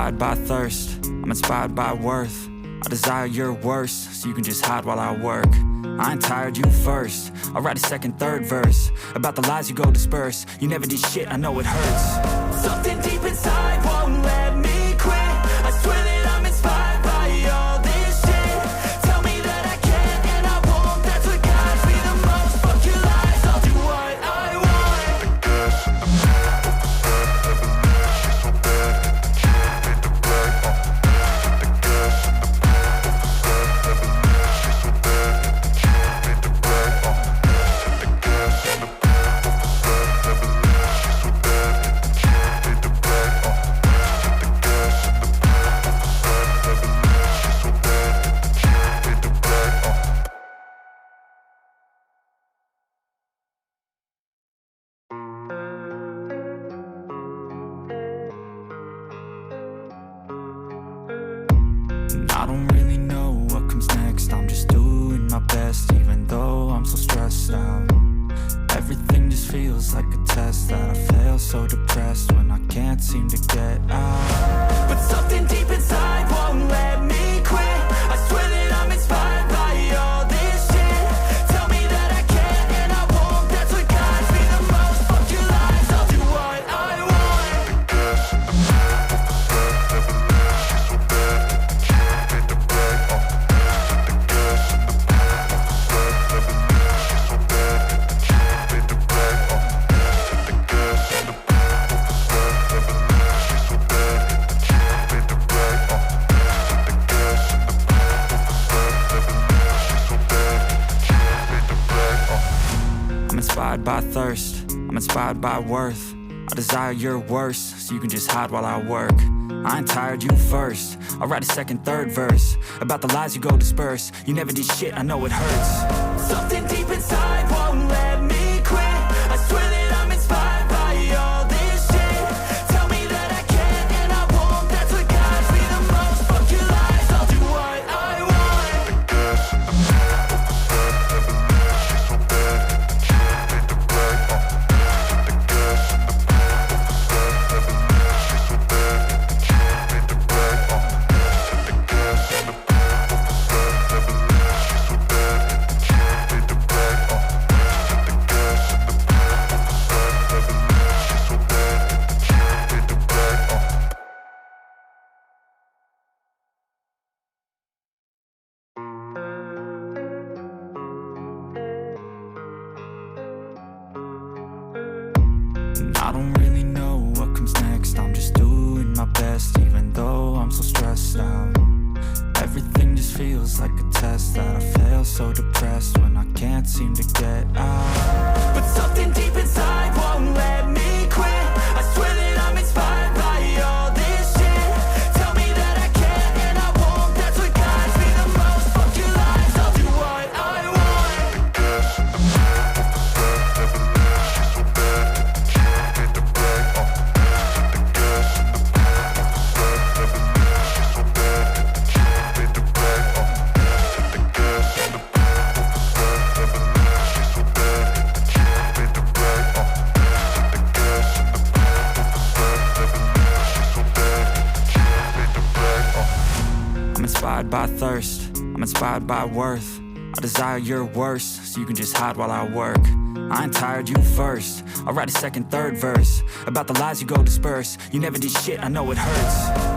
inspired by thirst, I'm inspired by worth. I desire your worst, so you can just hide while I work. I ain't tired, you first. I'll write a second, third verse about the lies you go disperse. You never did shit, I know it hurts. Something deep inside won't let me quit. I swear that I'm inspired by all this shit. Tell me that I can and I won't. That's what guides me the most. Fuck your lies, I'll do what I want. I don't really know what comes next. I'm just doing my best, even though I'm so stressed out. Everything just feels like a test that I fail, so depressed when I can't seem to get out. But something deep inside won't let me quit. I swear that I'm inspired by all this shit. Tell me that I can and I won't. That's what guides me the most. Fuck your lies, I'll do what I want. I'm inspired by thirst, I'm inspired by worth. I desire your worst, so you can just hide while I work. I ain't tired, you first. I'll write a second, third verse about the lies you go disperse. You never did shit, I know it hurts. Something deep inside won't let me quit. I swear that I'm inspired by all this shit. Tell me that I can and I won't. That's what guides me the most. Fuck your lies, I'll do what I want. I don't really know what comes next. I'm just doing my best, even though I'm so stressed out. Everything just feels like a test that I fail, so depressed when I can't seem to get out. But something deep inside won't let me quit. I swear that I'm inspired by all this shit. Tell me that I can and I won't. That's what guides me the most. Fuck your lies, I'll do what I want. I'm inspired by thirst, I'm inspired by worth. I desire your worst, so you can just hide while I work. I ain't tired, you first. I'll write a second, third verse about the lies you go disperse. You never did shit, I know it hurts.